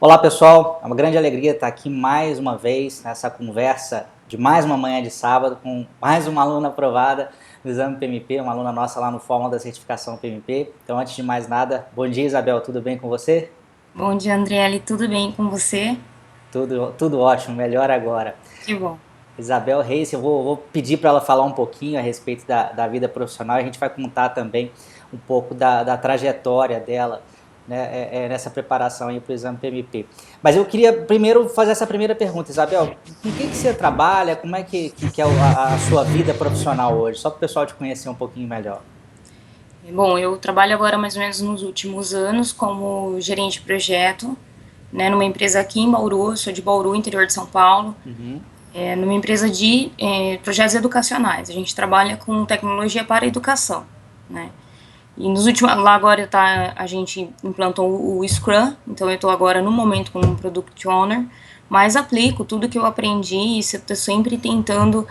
Olá pessoal, é uma grande alegria estar aqui mais uma vez nessa conversa de mais uma manhã de sábado com mais uma aluna aprovada no exame PMP, uma aluna nossa lá no Fórmula da Certificação PMP. Então, antes de mais nada, bom dia Isabel, tudo bem com você? Bom dia, Andriele, tudo bem com você? Tudo ótimo, melhor agora. Que bom. Isabel Reis, eu vou pedir para ela falar um pouquinho a respeito da vida profissional e a gente vai contar também um pouco da trajetória dela, né, nessa preparação para o exame PMP. Mas eu queria primeiro fazer essa primeira pergunta, Isabel, com o que você trabalha, como é que é a sua vida profissional hoje, só para o pessoal te conhecer um pouquinho melhor. Bom, eu trabalho agora mais ou menos nos últimos anos como gerente de projeto, né, numa empresa aqui em Bauru, eu sou de Bauru, interior de São Paulo, Uhum. numa empresa de projetos educacionais. A gente trabalha com tecnologia para a educação, né? E nos últimos, lá agora a gente implantou o Scrum, então eu estou agora no momento como um Product Owner, mas aplico tudo que eu aprendi e estou sempre tentando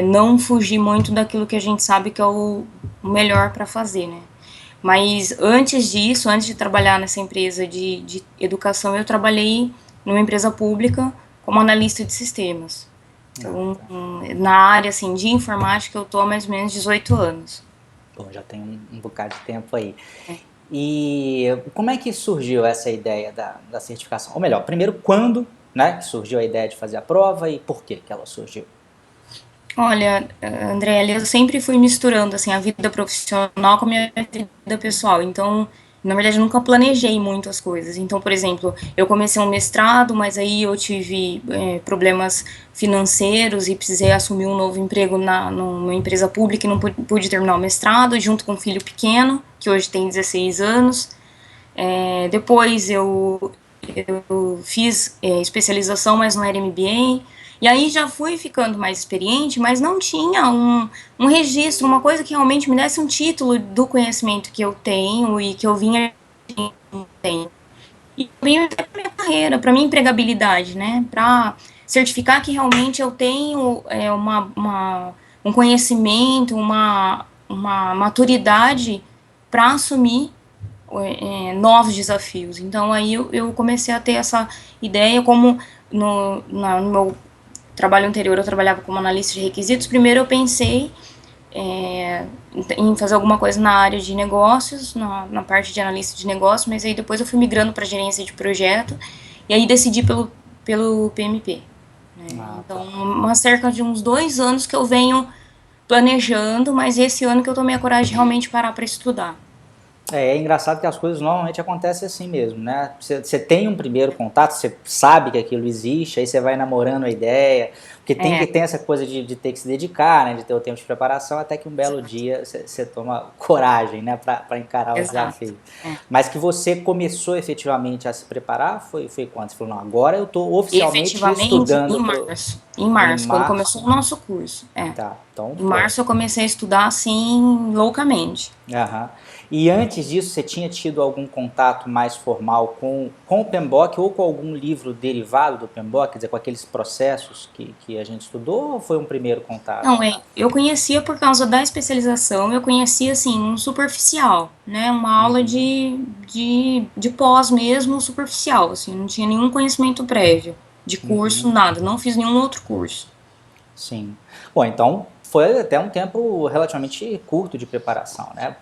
não fugir muito daquilo que a gente sabe que é o melhor para fazer, né? Mas antes disso, antes de trabalhar nessa empresa de educação, eu trabalhei numa empresa pública como analista de sistemas. Ah, Então, tá. na área assim, de informática, eu estou há mais ou menos 18 anos. Bom, já tem um bocado de tempo aí. E como é que surgiu essa ideia da certificação? Ou melhor, primeiro, quando, né, que surgiu a ideia de fazer a prova e por que ela surgiu? Olha, André, eu sempre fui misturando assim a vida profissional com a minha vida pessoal. Então, na verdade, eu nunca planejei muito as coisas. Então, por exemplo, eu comecei um mestrado, mas aí eu tive problemas financeiros e precisei assumir um novo emprego numa empresa pública e não pude terminar o mestrado, junto com um filho pequeno, que hoje tem 16 anos. Depois eu fiz especialização, mas não era MBA. E aí já fui ficando mais experiente, mas não tinha um registro, uma coisa que realmente me desse um título do conhecimento que eu tenho e que eu vinha tendo. E também para minha carreira, para minha empregabilidade, né? Para certificar que realmente eu tenho um conhecimento, uma maturidade para assumir novos desafios. Então aí eu comecei a ter essa ideia, como no meu trabalho anterior eu trabalhava como analista de requisitos. Primeiro eu pensei em fazer alguma coisa na área de negócios, na parte de analista de negócios, mas aí depois eu fui migrando para gerência de projeto e aí decidi pelo PMP. Né? Ah, Então, tá. uma cerca de uns 2 anos que eu venho planejando, mas esse ano que eu tomei a coragem de realmente parar para estudar. É engraçado que as coisas normalmente acontecem assim mesmo, né? Você tem um primeiro contato, você sabe que aquilo existe, aí você vai namorando a ideia, porque tem É, que ter essa coisa de ter que se dedicar, né? De ter o tempo de preparação, até que um belo exato, dia você toma coragem, né? Para encarar o exato. desafio. É. Mas que você começou efetivamente a se preparar, foi quando? Você falou, não, agora eu estou oficialmente Efetivamente, estudando em em março, quando começou março. o nosso curso. Tá, então, Em pô. março eu comecei a estudar assim, loucamente. Aham. E antes disso, você tinha tido algum contato mais formal com o PMBOK ou com algum livro derivado do PMBOK, quer dizer, com aqueles processos que a gente estudou, ou foi um primeiro contato? Não, eu conhecia por causa da especialização, eu conhecia assim, um superficial, né? Uma aula Uhum. de pós mesmo, superficial, assim, não tinha nenhum conhecimento prévio de curso, Uhum. nada, não fiz nenhum outro curso. Sim. Bom, então foi até um tempo relativamente curto de preparação, né?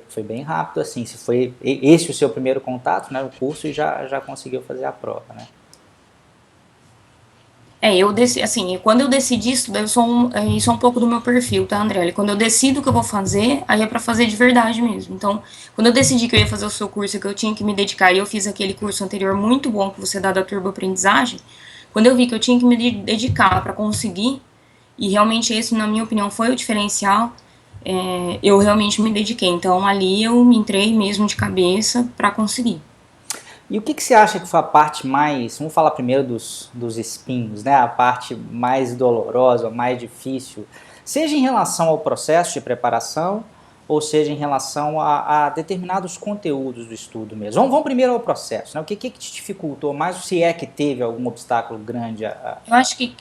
Foi bem rápido, assim. Se foi esse o seu primeiro contato, né? O curso e já conseguiu fazer a prova, né? Assim, quando eu decidi estudar, isso é um pouco do meu perfil, tá, André? Quando eu decido o que eu vou fazer, aí é pra fazer de verdade mesmo. Então, quando eu decidi que eu ia fazer o seu curso, que eu tinha que me dedicar, e eu fiz aquele curso anterior muito bom que você dá da Turbo Aprendizagem, quando eu vi que eu tinha que me dedicar pra conseguir, e realmente esse, na minha opinião, foi o diferencial, eu realmente me dediquei. Então, ali eu me entrei mesmo de cabeça pra conseguir. E o que você acha que foi a parte mais, vamos falar primeiro dos espinhos, né? A parte mais dolorosa, mais difícil, seja em relação ao processo de preparação, ou seja em relação a determinados conteúdos do estudo mesmo. Vamos primeiro ao processo, né? O que te dificultou mais, se é que teve algum obstáculo grande Eu acho que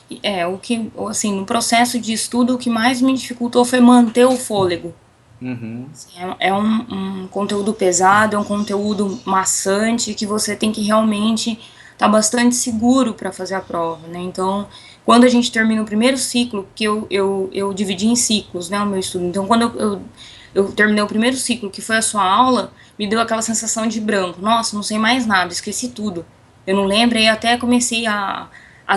assim, no processo de estudo, o que mais me dificultou foi manter o fôlego, Uhum. É um conteúdo pesado, é um conteúdo maçante que você tem que realmente estar bastante seguro para fazer a prova, né? Então, quando a gente termina o primeiro ciclo, que eu dividi em ciclos, né, o meu estudo. Então, quando eu terminei o primeiro ciclo, que foi a sua aula, me deu aquela sensação de branco. Nossa, não sei mais nada, esqueci tudo. Eu não lembro, e até comecei a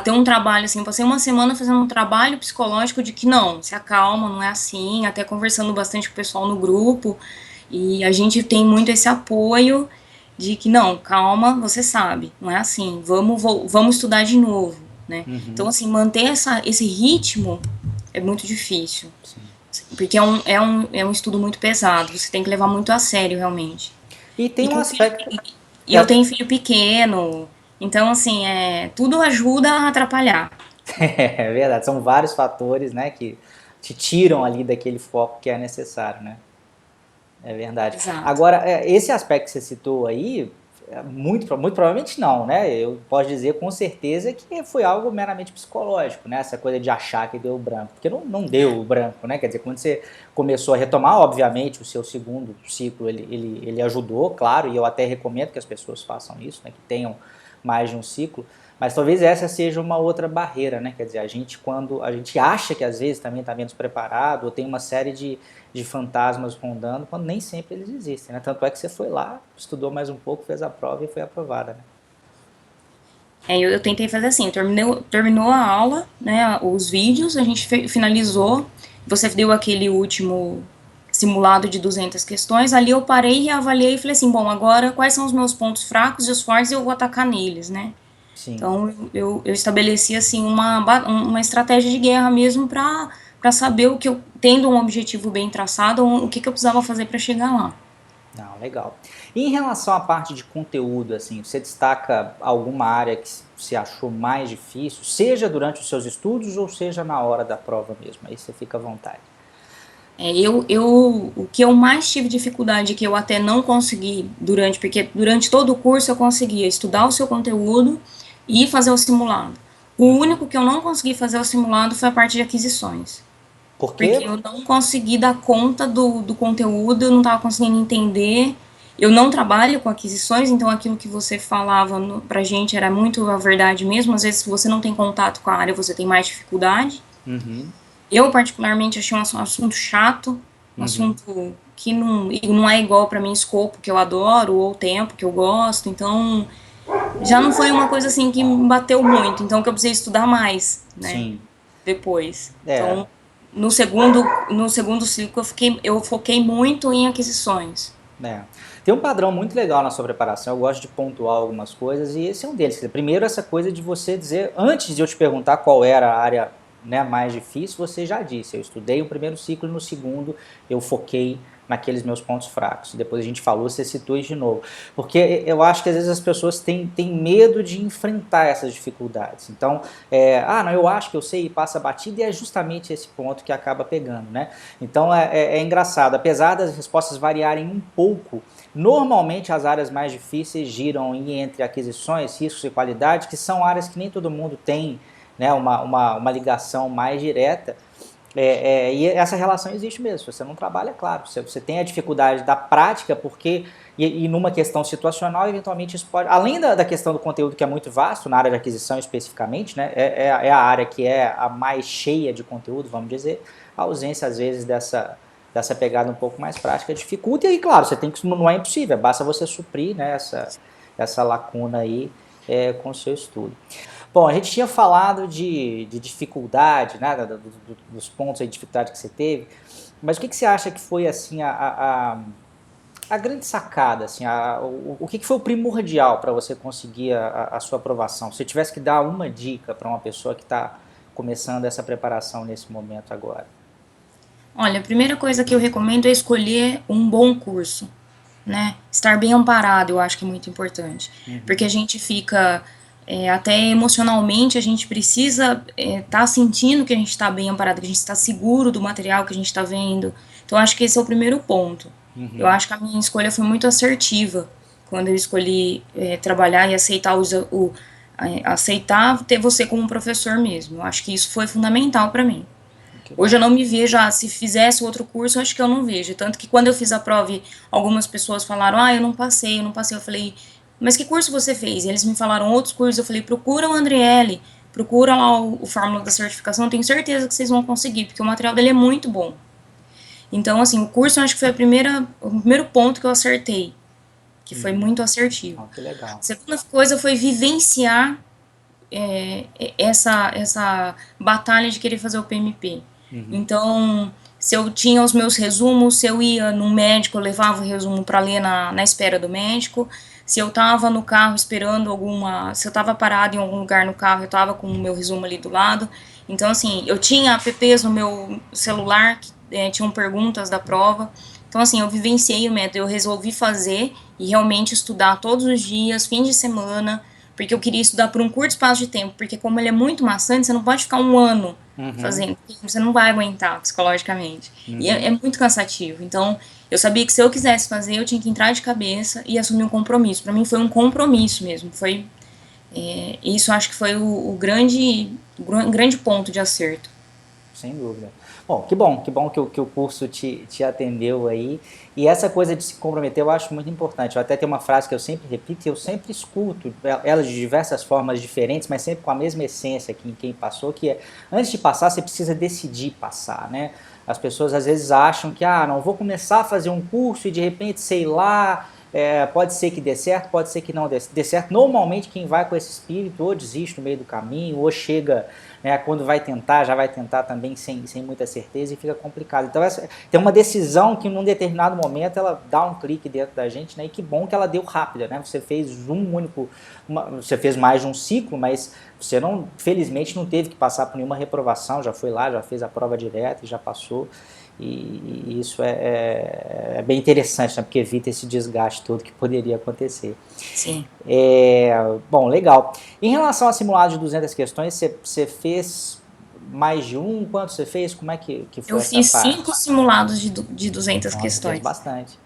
ter um trabalho, assim, passei uma semana fazendo um trabalho psicológico de que não, se acalma, não é assim, até conversando bastante com o pessoal no grupo, e a gente tem muito esse apoio de que não, calma, você sabe, não é assim, vamos estudar de novo, né? Então, Uhum. assim, manter esse ritmo é muito difícil, Sim. porque é um estudo muito pesado, você tem que levar muito a sério, realmente. E E tem um com filho, aspecto. e eu tenho filho pequeno, então, assim, tudo ajuda a atrapalhar. É verdade, são vários fatores, né, que te tiram ali daquele foco que é necessário, né? É verdade. Exato. Agora, esse aspecto que você citou aí, muito provavelmente não, né? Eu posso dizer com certeza que foi algo meramente psicológico, né? Essa coisa de achar que deu branco, porque não deu o branco, né? Quer dizer, quando você começou a retomar, obviamente, o seu segundo ciclo, ele ajudou, claro, e eu até recomendo que as pessoas façam isso, né? Que tenham mais de um ciclo, mas talvez essa seja uma outra barreira, né? Quer dizer, quando a gente acha que às vezes também está menos preparado, ou tem uma série de fantasmas rondando, quando nem sempre eles existem, né? Tanto é que você foi lá, estudou mais um pouco, fez a prova e foi aprovada, né? Eu tentei fazer assim, terminou a aula, né, os vídeos, a gente finalizou, você deu aquele último simulado de 200 questões, ali eu parei e avaliei e falei assim, bom, agora quais são os meus pontos fracos e os fortes e eu vou atacar neles, né? Sim. Então eu estabeleci assim uma estratégia de guerra mesmo para saber o que eu, tendo um objetivo bem traçado, o que eu precisava fazer para chegar lá. Não, legal. E em relação à parte de conteúdo, assim, você destaca alguma área que você achou mais difícil, seja durante os seus estudos ou seja na hora da prova mesmo? Aí você fica à vontade. O que eu mais tive dificuldade, que eu até não consegui porque durante todo o curso eu conseguia estudar o seu conteúdo e fazer o simulado. O único que eu não consegui fazer o simulado foi a parte de aquisições. Por Porque quê? eu não consegui dar conta do conteúdo, eu não estava conseguindo entender. Eu não trabalho com aquisições, então aquilo que você falava pra gente era muito a verdade mesmo. Às vezes, se você não tem contato com a área, você tem mais dificuldade. Uhum, Eu, particularmente, achei um assunto chato, um uhum. assunto que não é igual para mim escopo que eu adoro, ou tempo que eu gosto, então já não foi uma coisa assim que me bateu muito, então que eu precisei estudar mais, né, Sim. depois. É, Então, no segundo ciclo eu foquei muito em aquisições. É. Tem um padrão muito legal na sua preparação, eu gosto de pontuar algumas coisas, e esse é um deles. Quer dizer, primeiro, essa coisa de você dizer, antes de eu te perguntar qual era a área, né, mais difícil, você já disse, eu estudei o primeiro ciclo e no segundo eu foquei naqueles meus pontos fracos. Depois a gente falou, você citou isso de novo. Porque eu acho que às vezes as pessoas têm medo de enfrentar essas dificuldades. Então, não, eu acho que eu sei e passa batida, e é justamente esse ponto que acaba pegando, né? Então é engraçado, apesar das respostas variarem um pouco, normalmente as áreas mais difíceis giram entre aquisições, riscos e qualidade, que são áreas que nem todo mundo tem, né, uma ligação mais direta. E essa relação existe mesmo. Se você não trabalha, é claro, você tem a dificuldade da prática, porque e numa questão situacional, eventualmente isso pode, além da questão do conteúdo que é muito vasto, na área de aquisição especificamente, né, é a área que é a mais cheia de conteúdo, vamos dizer, a ausência às vezes dessa pegada um pouco mais prática dificulta, e aí, claro, você tem que, não é impossível, basta você suprir, né, essa lacuna aí com o seu estudo. Bom, a gente tinha falado de dificuldade, né, dos pontos de dificuldade que você teve, mas o que você acha que foi assim a grande sacada, assim, o que foi o primordial para você conseguir a sua aprovação? Se você tivesse que dar uma dica para uma pessoa que está começando essa preparação nesse momento agora. Olha, a primeira coisa que eu recomendo é escolher um bom curso, né? Estar bem amparado, eu acho que é muito importante. Porque a Uhum, gente fica, até emocionalmente, a gente precisa estar sentindo que a gente está bem amparado, que a gente está seguro do material que a gente está vendo. Então, acho que esse é o primeiro ponto. Eu uhum. acho que a minha escolha foi muito assertiva quando eu escolhi trabalhar e aceitar aceitar ter você como professor mesmo. Eu acho que isso foi fundamental para mim. Hoje eu não me vejo, se fizesse outro curso, eu acho que eu não vejo. Tanto que quando eu fiz a prova, algumas pessoas falaram, eu não passei, eu não passei. Eu falei, mas que curso você fez? E eles me falaram outros cursos. Eu falei, procura o Andriele, procura lá o Fórmula da Certificação, eu tenho certeza que vocês vão conseguir, porque o material dele é muito bom. Então, assim, o curso eu acho que foi o primeiro ponto que eu acertei, que foi muito assertivo. Que legal. A segunda coisa foi vivenciar essa batalha de querer fazer o PMP. Então, se eu tinha os meus resumos, se eu ia no médico, eu levava o resumo para ler na espera do médico. Se eu estava no carro esperando se eu estava parado em algum lugar no carro, eu estava com o meu resumo ali do lado. Então, assim, eu tinha apps no meu celular que tinham perguntas da prova. Então, assim, eu vivenciei o método, eu resolvi fazer e realmente estudar todos os dias, fim de semana, porque eu queria estudar por um curto espaço de tempo, porque como ele é muito maçante, você não pode ficar um ano fazendo, você não vai aguentar psicologicamente. E é muito cansativo. Então, eu sabia que se eu quisesse fazer, eu tinha que entrar de cabeça e assumir um compromisso. Para mim foi um compromisso mesmo. Isso acho que foi o grande ponto de acerto. Sem dúvida. Que bom que o curso te atendeu aí. E essa coisa de se comprometer eu acho muito importante. Eu até tenho uma frase que eu sempre repito, e eu sempre escuto ela de diversas formas diferentes, mas sempre com a mesma essência que em quem passou, que é, antes de passar, você precisa decidir passar, né? As pessoas às vezes acham que, não vou começar a fazer um curso e de repente, sei lá, pode ser que dê certo, pode ser que não dê certo. Normalmente quem vai com esse espírito ou desiste no meio do caminho, ou chega, quando vai tentar, já vai tentar também sem muita certeza e fica complicado. Então tem uma decisão que num determinado momento ela dá um clique dentro da gente, né? E que bom que ela deu rápida, né? Você fez você fez mais de um ciclo, mas você felizmente não teve que passar por nenhuma reprovação, já foi lá, já fez a prova direta e já passou. E isso é bem interessante, né? Porque evita esse desgaste todo que poderia acontecer. Sim. Bom, legal. Em relação a simulado de 200 questões, você fez mais de um? Quanto você fez? Como é que foi eu essa fiz parte? 5 simulados de 200 questões. Fez bastante.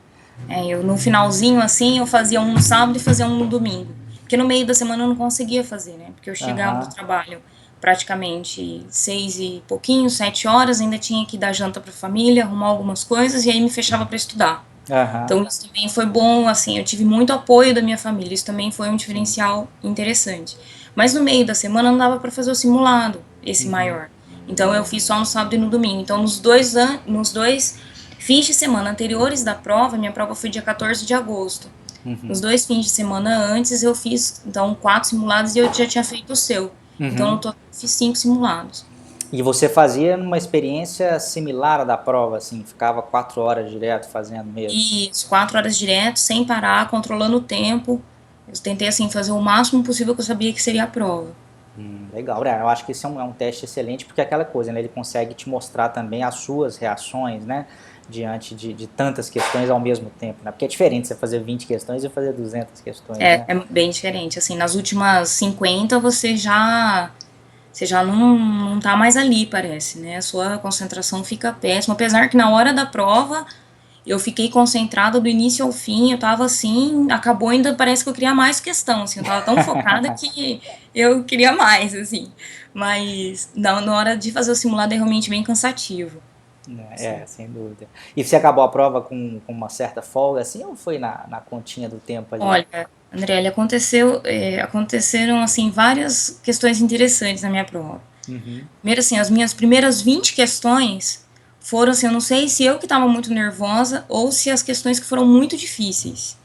Eu no finalzinho, assim, eu fazia um no sábado e fazia um no domingo. Porque no meio da semana eu não conseguia fazer, né? Porque eu chegava do trabalho praticamente 6 e pouquinho, 7 horas, ainda tinha que dar janta pra família, arrumar algumas coisas, e aí me fechava para estudar. Então isso também foi bom, assim, eu tive muito apoio da minha família, isso também foi um diferencial interessante. Mas no meio da semana não dava para fazer o simulado, esse maior. Então eu fiz só no sábado e no domingo. Então nos dois fins de semana anteriores da prova, minha prova foi dia 14 de agosto. Nos 2 fins de semana antes eu fiz, então, 4 simulados e eu já tinha feito o seu. Então no total eu fiz 5 simulados. E você fazia uma experiência similar à da prova, assim, ficava 4 horas direto fazendo mesmo? Isso, 4 horas direto, sem parar, controlando o tempo. Eu tentei, assim, fazer o máximo possível que eu sabia que seria a prova. Legal, eu acho que esse é um teste excelente, porque é aquela coisa, né? Ele consegue te mostrar também as suas reações, né? Diante de tantas questões ao mesmo tempo, né? Porque é diferente você fazer 20 questões e fazer 200 questões, né? É bem diferente, assim, nas últimas 50 você já não tá mais ali, parece, né? A sua concentração fica péssima, apesar que na hora da prova eu fiquei concentrada do início ao fim, eu tava assim, acabou ainda, parece que eu queria mais questão, assim, eu tava tão focada que eu queria mais, assim. Mas na hora de fazer o simulado é realmente bem cansativo. Sem dúvida. E você acabou a prova com uma certa folga, assim, ou foi na continha do tempo ali? Olha, André, aconteceram, assim, várias questões interessantes na minha prova. Primeiro, assim, as minhas primeiras 20 questões foram, assim, eu não sei se eu que estava muito nervosa ou se as questões que foram muito difíceis.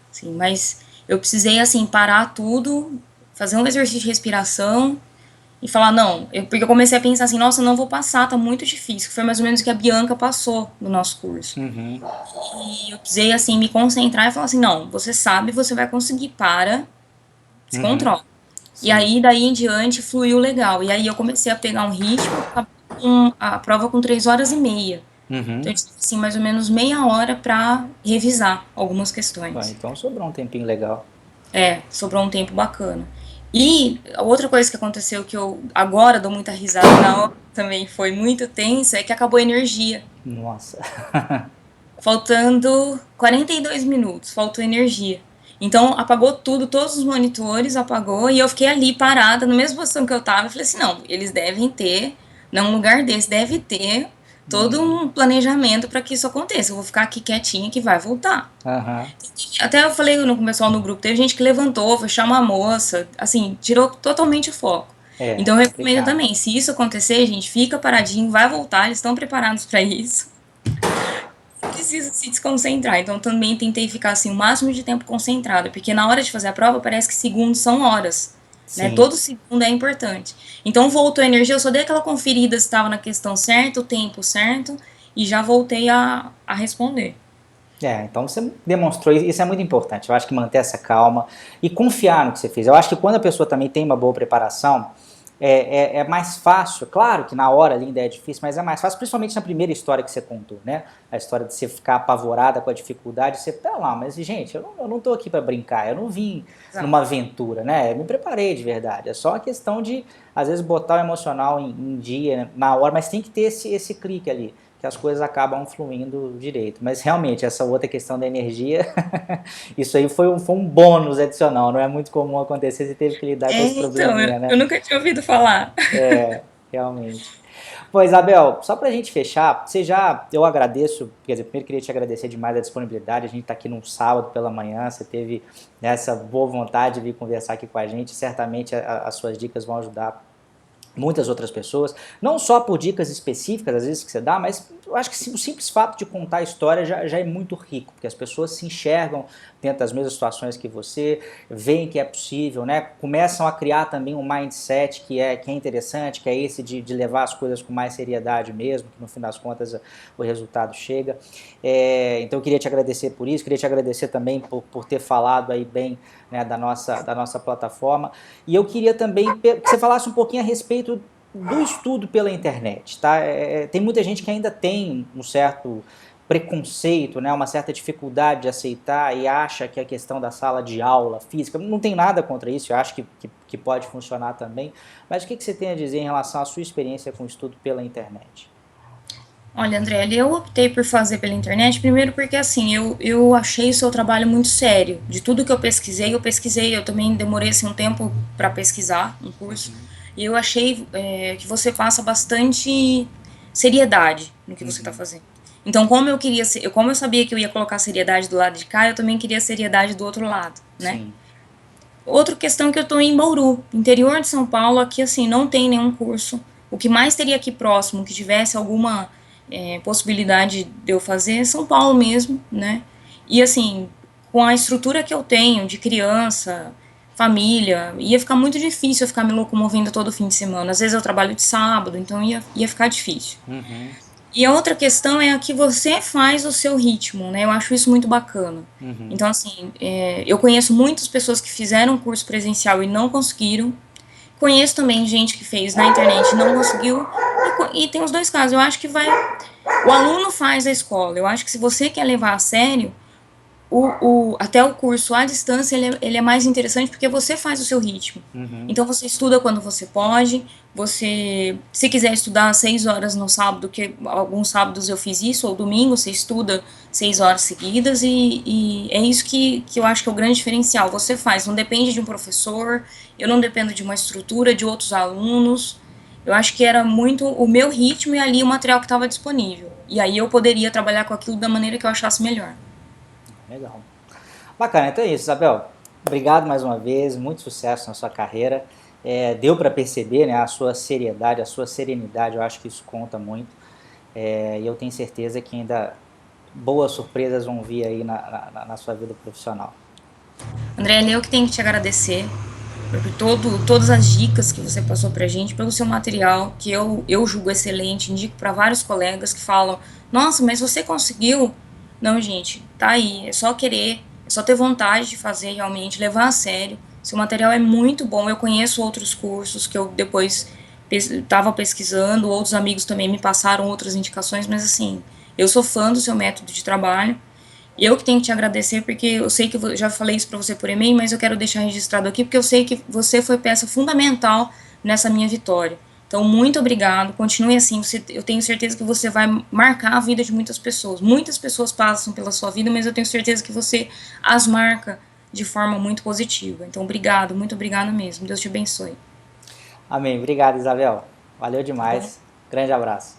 Assim, mas eu precisei, assim, parar tudo, fazer um exercício de respiração e falar, não, porque eu comecei a pensar assim, nossa, eu não vou passar, tá muito difícil. Foi mais ou menos o que a Bianca passou no nosso curso. E eu precisei, assim, me concentrar e falar assim, não, você sabe, você vai conseguir, se controla. E aí, daí em diante, fluiu legal. E aí eu comecei a pegar um ritmo, a prova com 3 horas e meia. Então, eu tive, assim, mais ou menos meia hora pra revisar algumas questões. Então sobrou um tempinho legal. Sobrou um tempo bacana. E a outra coisa que aconteceu que eu agora dou muita risada, na hora também foi muito tenso, é que acabou a energia. Nossa. Faltando 42 minutos, faltou energia. Então apagou tudo, todos os monitores apagou e eu fiquei ali parada, na mesma posição que eu tava. Eu falei assim, não, eles devem ter num lugar desse deve ter todo um planejamento para que isso aconteça. Eu vou ficar aqui quietinha que vai voltar. Aham. Até eu falei com o pessoal no grupo, teve gente que levantou, foi chamar a moça, assim, tirou totalmente o foco. É, Então eu recomendo complicado. também, se isso acontecer, gente, fica paradinho, vai voltar, eles estão preparados para isso. Não precisa se desconcentrar. Então também tentei ficar assim o máximo de tempo concentrada, porque na hora de fazer a prova parece que segundos são horas, né? Sim. Todo segundo é importante. Então voltou a energia, eu só dei aquela conferida se estava na questão certa, o tempo certo, e já voltei a responder. Então você demonstrou, isso é muito importante. Eu acho que manter essa calma e confiar no que você fez. Eu acho que quando a pessoa também tem uma boa preparação, é mais fácil. Claro que na hora ali ainda é difícil, mas é mais fácil, principalmente na primeira história que você contou, né? A história de você ficar apavorada com a dificuldade. Você, tá lá, mas gente, eu não tô aqui para brincar, eu não vim Exato. numa aventura, né? Eu me preparei de verdade. É só uma questão de, às vezes, botar o emocional em dia, né, na hora, mas tem que ter esse clique ali, que as coisas acabam fluindo direito. Mas realmente, essa outra questão da energia, isso aí foi um bônus adicional, não é muito comum acontecer, você teve que lidar com esse Então, probleminha, eu né? nunca tinha ouvido falar. Realmente. Pô, Isabel, só pra gente fechar, eu agradeço, quer dizer, primeiro queria te agradecer demais a disponibilidade, a gente tá aqui num sábado pela manhã, você teve essa boa vontade de vir conversar aqui com a gente, certamente as suas dicas vão ajudar muitas outras pessoas, não só por dicas específicas, às vezes, que você dá, mas eu acho que o simples fato de contar a história já é muito rico, porque as pessoas se enxergam dentro das mesmas situações que você, veem que é possível, né? Começam a criar também um mindset que é interessante, que é esse de levar as coisas com mais seriedade mesmo, que no fim das contas o resultado chega. Então eu queria te agradecer por isso, queria te agradecer também por ter falado aí bem, né, da nossa plataforma. E eu queria também que você falasse um pouquinho a respeito do estudo pela internet, tá? Tem muita gente que ainda tem um certo preconceito, né, uma certa dificuldade de aceitar e acha que a questão da sala de aula física, não tem nada contra isso, eu acho que pode funcionar também, mas o que você tem a dizer em relação à sua experiência com o estudo pela internet? Olha, André, eu optei por fazer pela internet, primeiro porque assim, eu achei o seu trabalho muito sério. De tudo que eu pesquisei, eu também demorei assim, um tempo para pesquisar um curso, Uhum, e eu achei que você passa bastante seriedade no que você está uhum, fazendo. Então, como eu sabia que eu ia colocar seriedade do lado de cá, eu também queria seriedade do outro lado, né? sim, Outra questão que eu estou em Bauru, interior de São Paulo, aqui assim não tem nenhum curso. O que mais teria aqui próximo, que tivesse alguma possibilidade de eu fazer, é São Paulo mesmo, né? E assim, com a estrutura que eu tenho de criança, família, ia ficar muito difícil eu ficar me locomovendo todo fim de semana. Às vezes eu trabalho de sábado, então ia ficar difícil. uhum, E a outra questão é a que você faz o seu ritmo, né? Eu acho isso muito bacana. uhum, Então, assim, eu conheço muitas pessoas que fizeram curso presencial e não conseguiram. Conheço também gente que fez na internet e não conseguiu. E tem os dois casos. Eu acho que vai. O aluno faz a escola. Eu acho que se você quer levar a sério, até o curso à distância ele é mais interessante porque você faz o seu ritmo. uhum. Então você estuda quando você pode, você, se quiser estudar 6 horas no sábado, que alguns sábados eu fiz isso, ou domingo, você estuda 6 horas seguidas e é isso que eu acho que é o grande diferencial. Você faz, não depende de um professor, eu não dependo de uma estrutura, de outros alunos. Eu acho que era muito o meu ritmo e ali o material que estava disponível. E aí eu poderia trabalhar com aquilo da maneira que eu achasse melhor. Legal. Bacana, então é isso, Isabel. Obrigado mais uma vez, muito sucesso na sua carreira. Deu para perceber, né, a sua seriedade, a sua serenidade, eu acho que isso conta muito. E eu tenho certeza que ainda boas surpresas vão vir aí na sua vida profissional. André, eu que tenho que te agradecer por todas as dicas que você passou pra gente, pelo seu material, que eu julgo excelente, indico para vários colegas que falam: nossa, mas você conseguiu? Não, gente, tá aí, é só querer, é só ter vontade de fazer realmente, levar a sério. Seu material é muito bom, eu conheço outros cursos que eu depois estava pesquisando, outros amigos também me passaram outras indicações, mas assim, eu sou fã do seu método de trabalho. Eu que tenho que te agradecer, porque eu sei que eu já falei isso para você por e-mail, mas eu quero deixar registrado aqui, porque eu sei que você foi peça fundamental nessa minha vitória. Então, muito obrigado. Continue assim. Eu tenho certeza que você vai marcar a vida de muitas pessoas. Muitas pessoas passam pela sua vida, mas eu tenho certeza que você as marca de forma muito positiva. Então, obrigado, muito obrigado mesmo. Deus te abençoe. Amém. Obrigado, Isabel. Valeu Tá bom? demais. Grande abraço.